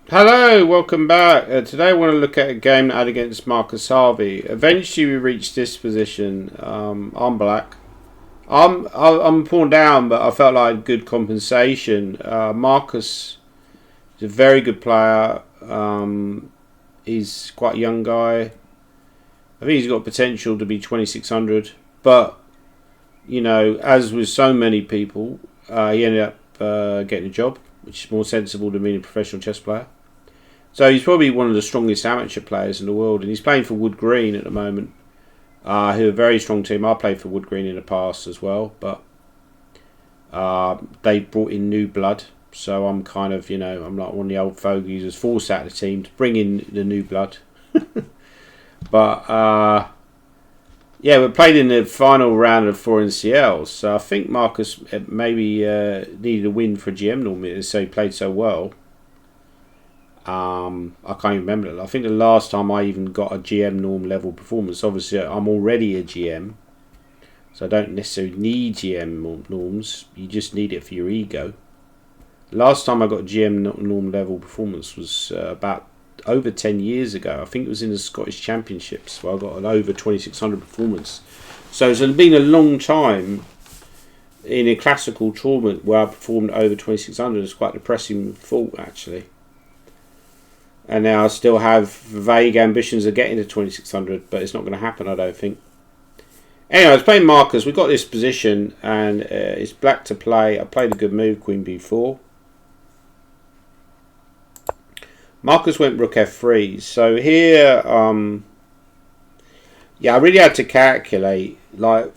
Hello, welcome back. Today I want to look at a game that I had against Marcus Harvey. Eventually we reached this position. I'm black. I'm pawned down, but I felt like good compensation. Marcus is a very good player. He's quite a young guy. I think he's got potential to be 2600, but as with so many people, he ended up getting a job, which is more sensible than being a professional chess player. So he's probably one of the strongest amateur players in the world, and he's playing for Wood Green at the moment, who are a very strong team. I played for Wood Green in the past as well, but they brought in new blood. So I'm kind of, I'm like one of the old fogies who's forced out of the team to bring in the new blood. But yeah, we played in the final round of 4 NCLs, so I think Marcus maybe needed a win for GM normally, so he played so well. I can't even remember it. I think the last time I even got a GM norm level performance, obviously I'm already a GM, so I don't necessarily need GM norms. You just need it for your ego. Last time I got GM norm level performance was about over 10 years ago. I think it was in the Scottish Championships where I got an over 2600 performance. So it's been a long time in a classical tournament where I performed over 2600. It's quite a depressing thought, actually. And now I still have vague ambitions of getting to 2600, but it's not going to happen, I don't think. Anyway, I was playing Marcus. We got this position, and it's black to play. I played a good move, Queen B4. Marcus went Rook F3. So here, yeah, I really had to calculate, like,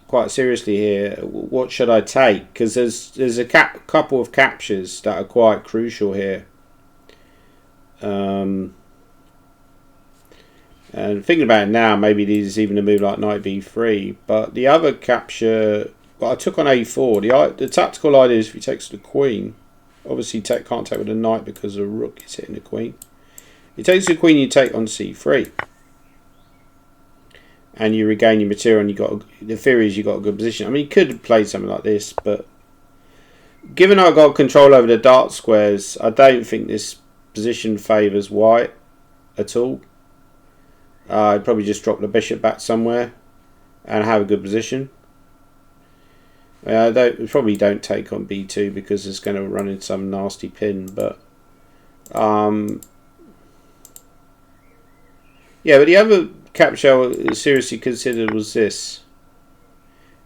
quite seriously here. What should I take? Because there's a couple of captures that are quite crucial here. And thinking about it now, maybe there's even a move like Knight B3. But the other capture, well, I took on A4. The tactical idea is if he takes the Queen, obviously can't take with the Knight because the Rook is hitting the Queen. If he takes the Queen, you take on C3, and you regain your material. And the theory is you got a good position. I mean, you could have played something like this, but given I got control over the dark squares, I don't think this position favours white at all. I'd probably just drop the bishop back somewhere and have a good position. I probably don't take on b2 because it's going to run in some nasty pin, but yeah, but the other capture I seriously considered was this.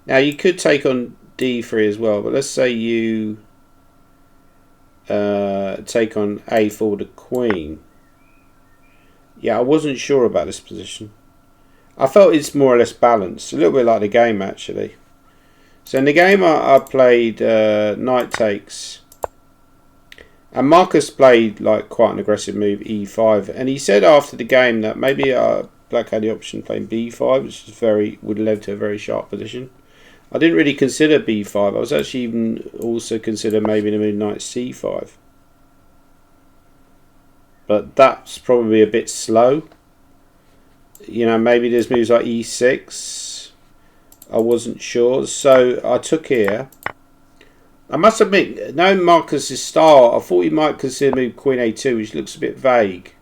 Now you could take on d3 as well, but let's say you take on a4 the Queen. Yeah, I wasn't sure about this position. I felt it's more or less balanced, a little bit like the game actually. So in the game I played knight takes, and Marcus played like quite an aggressive move, e5, and he said after the game that maybe black had the option playing b5, which is would have led to a very sharp position. I didn't really consider b5. I was actually even also consider maybe the move knight c5, but that's probably a bit slow. Maybe there's moves like e6. I wasn't sure, so I took here. I must admit, knowing Marcus's style, I thought he might consider move Queen A2, which looks a bit vague.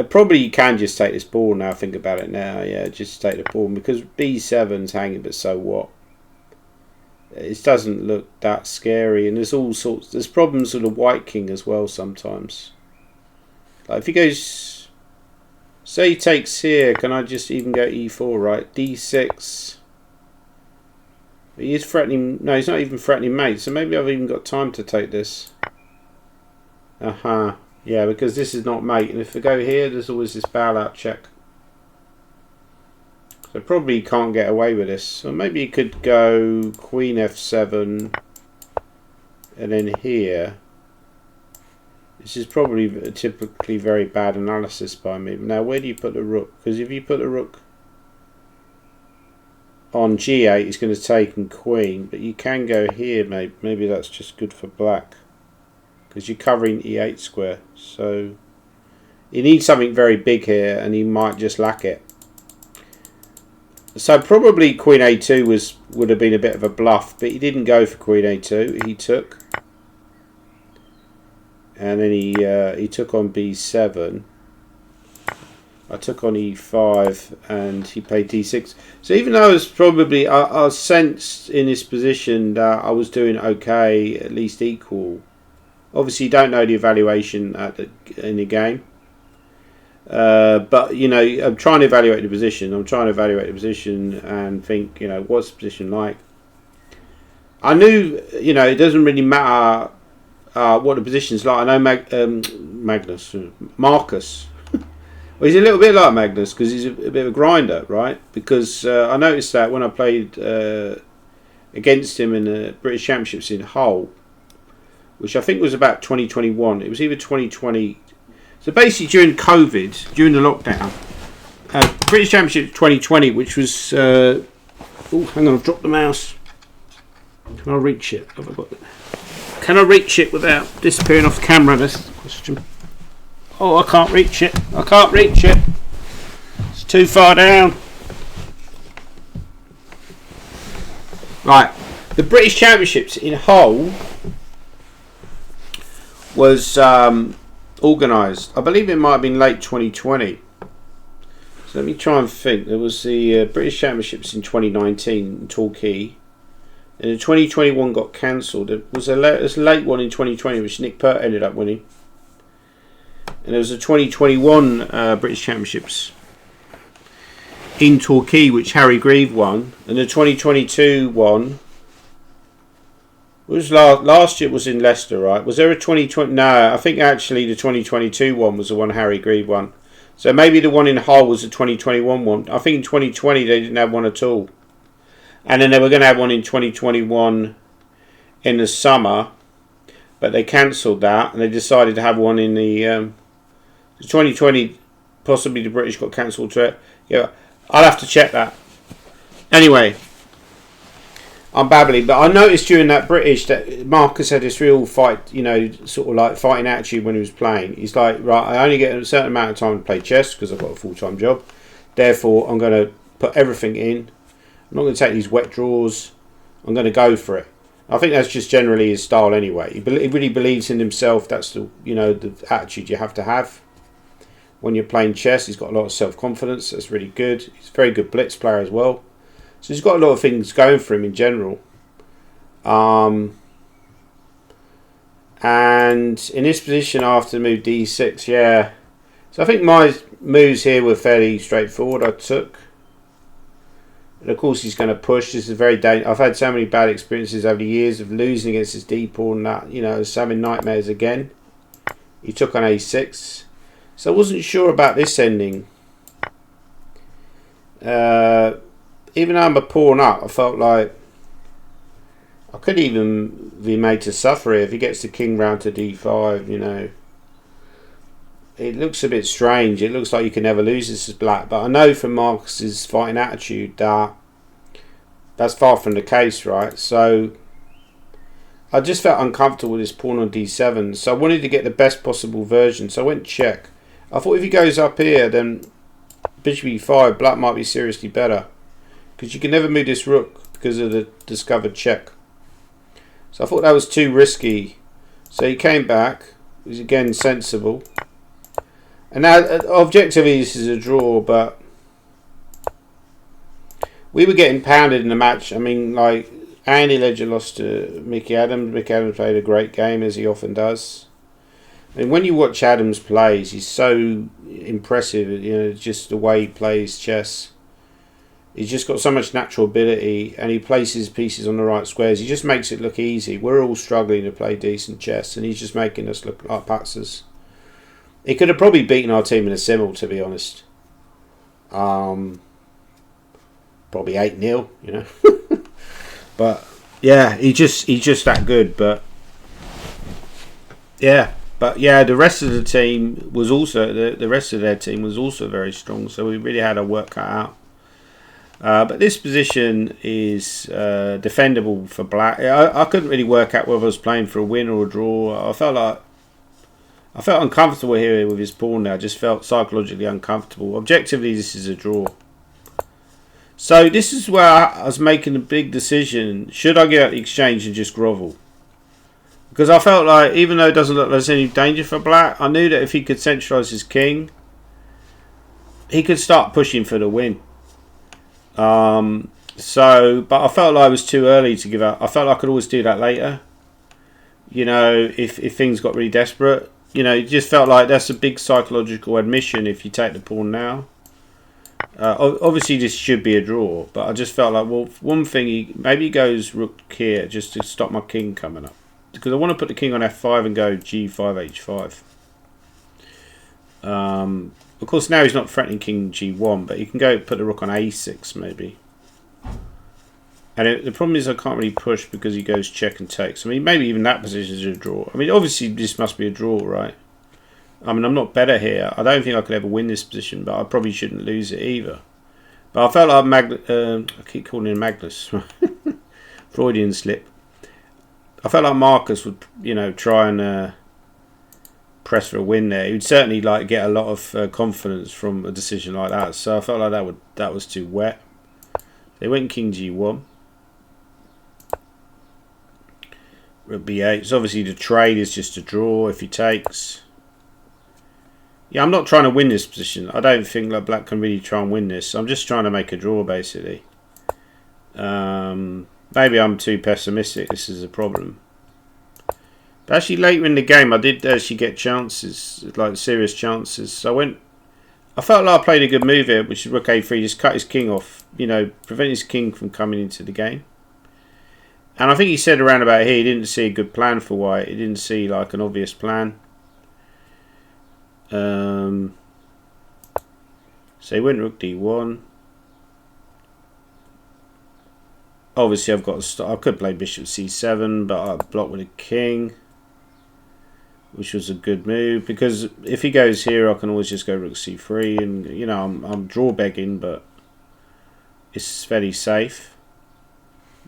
Probably you can just take this pawn now. Think about it now. Yeah, just take the pawn because B7's hanging, but so what? It doesn't look that scary, and there's problems with the white king as well sometimes. Like if he goes. Say he takes here, can I just even go e4, right? d6. He is threatening. No, he's not even threatening mate, so maybe I've even got time to take this. Yeah, because this is not mate, and if I go here, there's always this bailout check. So probably can't get away with this. So maybe you could go Queen F7, and then here. This is probably typically very bad analysis by me. Now, where do you put the rook? Because if you put the rook on g8, it's going to take in queen. But you can go here, maybe. Maybe that's just good for black. Because you're covering e8 square. So you need something very big here, and he might just lack it. So probably Queen A2 would have been a bit of a bluff, but he didn't go for Queen A2. He took. and then he took on b7. I took on e5 and he played d6. So even though I was probably, I sensed in this position that I was doing okay, at least equal. Obviously you don't know the evaluation in the game. But, you know, I'm trying to evaluate the position. And think, you know, what's the position like? I knew, you know, it doesn't really matter what the position's like. I know Marcus. Well, he's a little bit like Magnus because he's a bit of a grinder, right? Because I noticed that when I played against him in the British Championships in Hull, which I think was about 2021. It was either 2020. So basically during COVID, during the lockdown, British Championship 2020, which was... oh, hang on, I've dropped the mouse. Can I reach it? Can I reach it without disappearing off camera? That's the question. Oh, I can't reach it. It's too far down. Right. The British Championships in Hull was organised. I believe it might have been late 2020. So let me try and think. There was the British Championships in 2019 in Torquay. And the 2021 got cancelled. There was a late one in 2020 which Nick Pert ended up winning. And there was a 2021 British Championships in Torquay, which Harry Grieve won. And the 2022 one was last year. Was in Leicester, right? Was there a 2020? No, I think actually the 2022 one was the one Harry Grieve won. So maybe the one in Hull was the 2021 one. I think in 2020 they didn't have one at all. And then they were going to have one in 2021 in the summer, but they cancelled that and they decided to have one in the 2020. Possibly the British got cancelled to it. Yeah, I'll have to check that. Anyway, I'm babbling, but I noticed during that British that Marcus had this real fight, you know, sort of like fighting attitude when he was playing. He's like, right, I only get a certain amount of time to play chess because I've got a full-time job. Therefore, I'm going to put everything in. I'm not going to take these wet draws. I'm going to go for it. I think that's just generally his style anyway. He really believes in himself. That's the, you know, the attitude you have to have when you're playing chess. He's got a lot of self-confidence. That's really good. He's a very good blitz player as well. So he's got a lot of things going for him in general. And in this position after move d6, yeah. So I think my moves here were fairly straightforward. I took. And of course he's going to push. This is very dangerous. I've had so many bad experiences over the years of losing against his d-pawn. That, you know, I was having nightmares again. He took on a6. So I wasn't sure about this ending. Even though I'm a pawn up, I felt like I could even be made to suffer here if he gets the king round to d5, you know. It looks a bit strange. It looks like you can never lose this as black. But I know from Marcus's fighting attitude that that's far from the case, right? So I just felt uncomfortable with this pawn on d7. So I wanted to get the best possible version. So I went check. I thought if he goes up here, then bishop e5, black might be seriously better. Because you can never move this rook because of the discovered check. So I thought that was too risky. So he came back. It was again sensible. And now, objectively, this is a draw, but we were getting pounded in the match. I mean, like, Andy Ledger lost to Mickey Adams. Mickey Adams played a great game, as he often does. I mean, when you watch Adams plays, he's so impressive, you know, just the way he plays chess. He's just got so much natural ability, and he places pieces on the right squares. He just makes it look easy. We're all struggling to play decent chess, and he's just making us look like patzers. He could have probably beaten our team in a simul, to be honest. Probably 8-0, you know. But yeah, he's just that good. But yeah, the rest of the team was also the rest of their team was also very strong. So we really had our work cut out. But this position is defendable for black. I couldn't really work out whether I was playing for a win or a draw. I felt uncomfortable here with his pawn there. I just felt psychologically uncomfortable. Objectively, this is a draw. So this is where I was making a big decision. Should I get out the exchange and just grovel? Because I felt like, even though it doesn't look like there's any danger for black, I knew that if he could centralise his king, he could start pushing for the win. So, but I felt like it was too early to give up. I felt like I could always do that later. You know, if things got really desperate. You know, it just felt like that's a big psychological admission if you take the pawn now. Obviously, this should be a draw, but I just felt like, well, one thing, maybe he goes rook here just to stop my king coming up. Because I want to put the king on f5 and go g5, h5. Of course, now he's not threatening king g1, but he can go put the rook on a6 maybe. And the problem is I can't really push because he goes check and takes. I mean, maybe even that position is a draw. I mean, obviously this must be a draw, right? I mean, I'm not better here. I don't think I could ever win this position, but I probably shouldn't lose it either. But I felt like I keep calling him Magnus. Freudian slip. I felt like Marcus would, you know, try and press for a win there. He would certainly like get a lot of confidence from a decision like that. So I felt like that was too wet. They went king g1. Rook b8. So obviously the trade is just a draw if he takes. Yeah, I'm not trying to win this position. I don't think that black can really try and win this. I'm just trying to make a draw basically. Maybe I'm too pessimistic. This is a problem. But actually later in the game I did actually get chances, like serious chances. So I felt like I played a good move here, which is rook a3, just cut his king off, you know, prevent his king from coming into the game. And I think he said around about here he didn't see a good plan for white. He didn't see like an obvious plan. So he went rook d1. Obviously I've got to start. I could play bishop c7, but I blocked with a king, which was a good move, because if he goes here I can always just go rook c3, and you know I'm draw begging, but it's fairly safe.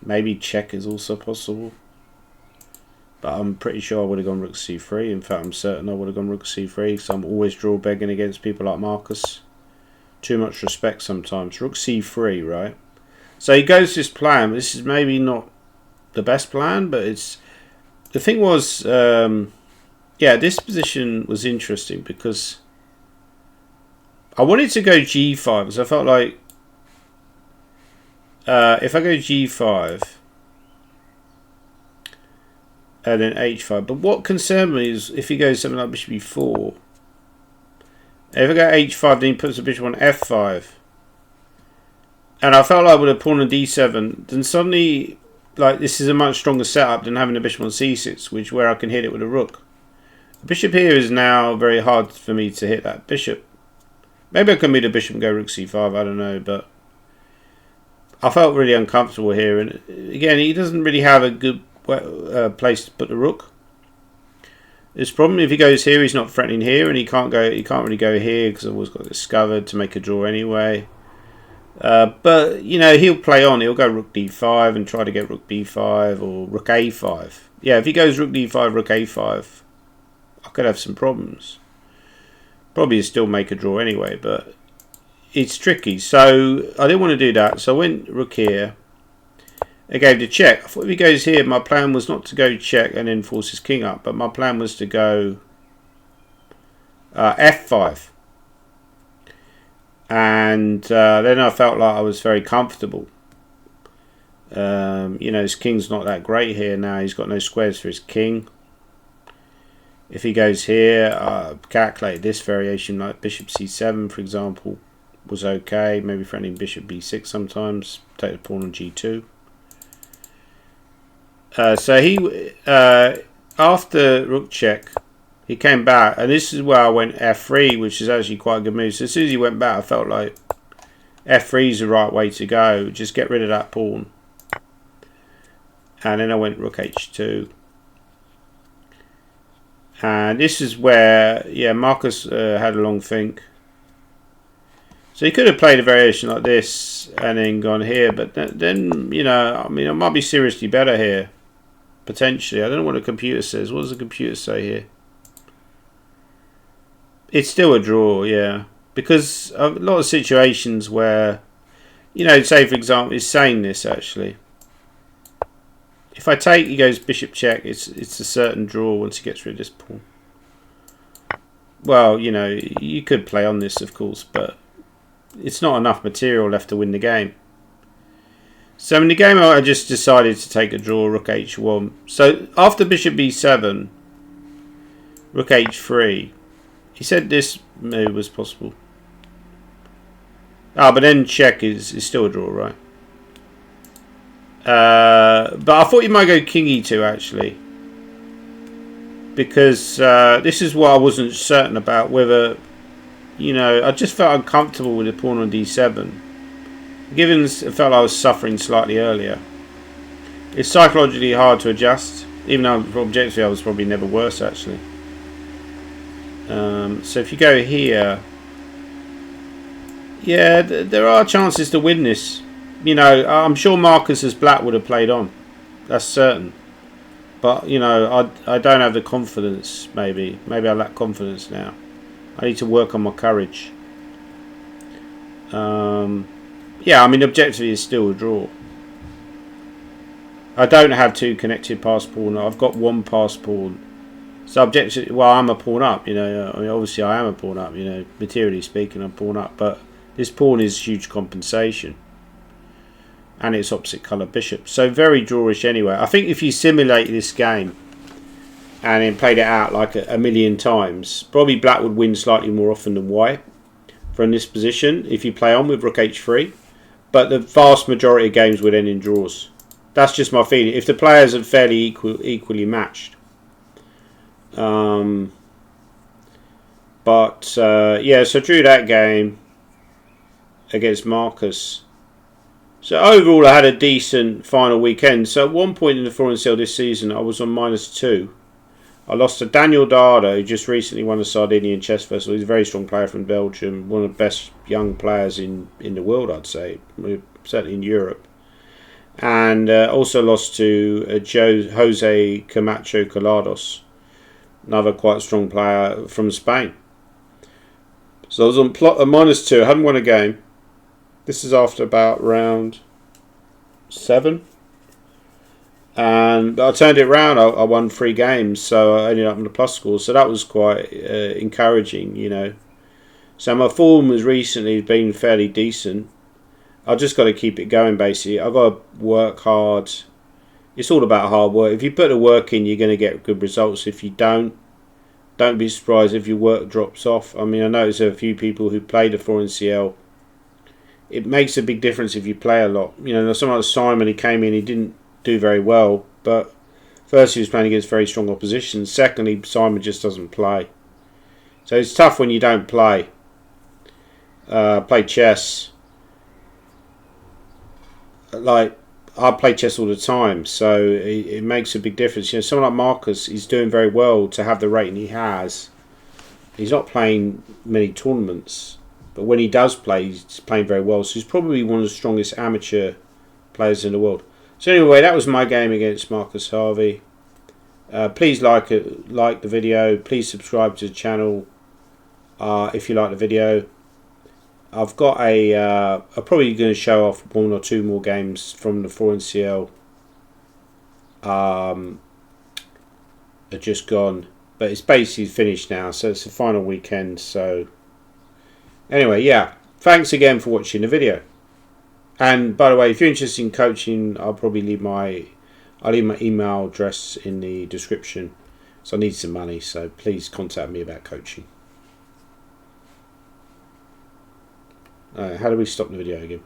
Maybe check is also possible, but I'm pretty sure I would have gone rook c3. In fact, I'm certain I would have gone rook c3, because I'm always draw begging against people like Marcus. Too much respect sometimes. Rook c3, right? So he goes this plan. This is maybe not the best plan, but it's... The thing was, yeah, this position was interesting because I wanted to go g5, because I felt like if I go g5 and then h5, but what concerned me is if he goes something like bishop e4. If I go h5, then he puts the bishop on f5. And I felt like with a pawn on d7, then suddenly, like, this is a much stronger setup than having a bishop on c6, where I can hit it with a rook. The bishop here is now very hard for me to hit that bishop. Maybe I can move the bishop and go rook c5, I don't know, but I felt really uncomfortable here. And again, he doesn't really have a good place to put the rook. This problem, if he goes here, he's not threatening here, and he can't really go here because I've always got discovered to make a draw anyway. But you know, he'll play on. He'll go rook d5 and try to get rook b5 or rook a5. Yeah, if he goes rook d5, rook a5, I could have some problems. Probably still make a draw anyway, but it's tricky. So I didn't want to do that. So I went rook here. I gave the check. I thought if he goes here, my plan was not to go check and then force his king up, but my plan was to go f5. And then I felt like I was very comfortable. You know, his king's not that great here now. He's got no squares for his king. If he goes here, I calculated this variation, like bishop c7, for example, was okay. Maybe threatening bishop b6 sometimes. Take the pawn on g2. So he, after rook check, he came back, and this is where I went f3, which is actually quite a good move. So as soon as he went back, I felt like f3 is the right way to go. Just get rid of that pawn. And then I went rook h2. And this is where, yeah, Marcus had a long think. So he could have played a variation like this and then gone here, but then, you know, I mean, I might be seriously better here. Potentially. I don't know what the computer says. What does the computer say here? It's still a draw, yeah. Because a lot of situations where, you know, say for example, it's saying this actually. If I take, he goes bishop check. It's a certain draw once he gets rid of this pawn. Well, you know, you could play on this, of course, but it's not enough material left to win the game. So in the game, I just decided to take a draw, rook h1. So after bishop b7, rook h3, he said this move was possible. Ah, but then check is still a draw, right? But I thought you might go king e2 actually, because this is what I wasn't certain about, whether, you know, I just felt uncomfortable with the pawn on d7. Given I felt I was suffering slightly earlier. It's psychologically hard to adjust, even though objectively I was probably never worse actually. So if you go here, yeah, there are chances to win this. You know, I'm sure Marcus as black would have played on. That's certain. But, you know, I don't have the confidence, maybe. Maybe I lack confidence now. I need to work on my courage. Yeah, I mean, objectively it's still a draw. I don't have two connected pass pawn. I've got one pass pawn. So objectively, well, I'm a pawn up, you know. I mean, obviously I am a pawn up, you know. Materially speaking, I'm a pawn up. But this pawn is huge compensation. And it's opposite colour bishop. So very drawish anyway. I think if you simulate this game and then played it out like a million times, probably black would win slightly more often than white from this position if you play on with rook h3. But the vast majority of games would end in draws. That's just my feeling. If the players are fairly equally matched. Yeah, so drew that game against Marcus. So overall I had a decent final weekend. So at one point in the foreign sale this season I was on -2. I lost to Daniel Dada, who just recently won the Sardinian Chess Festival. He's a very strong player from Belgium, one of the best young players in the world, I'd say, certainly in Europe. And also lost to Jose Camacho Colados, another quite strong player from Spain. So I was on -2. I hadn't won a game. This is after about round 7. And I turned it around. I won 3 games, so I ended up in the plus score. So that was quite encouraging, you know. So my form has recently been fairly decent. I've just got to keep it going, basically. I've got to work hard. It's all about hard work. If you put the work in, you're going to get good results. If you don't be surprised if your work drops off. I mean, I noticed there are a few people who play the 4NCL. It makes a big difference if you play a lot. You know, someone like Simon, he came in, he didn't do very well, but first he was playing against very strong opposition. Secondly, Simon just doesn't play. So it's tough when you don't play. Play chess. Like, I play chess all the time, so it makes a big difference. You know, someone like Marcus, he's doing very well to have the rating he has. He's not playing many tournaments, but when he does play, he's playing very well. So he's probably one of the strongest amateur players in the world. So anyway, that was my game against Marcus Harvey. Please like the video. Please subscribe to the channel if you like the video. I've got I'm probably going to show off 1 or 2 more games from the 4NCL. Are just gone, but it's basically finished now. So it's the final weekend. So anyway, yeah. Thanks again for watching the video. And by the way, if you're interested in coaching, I'll leave my email address in the description. So I need some money, so please contact me about coaching. How do we stop the video again?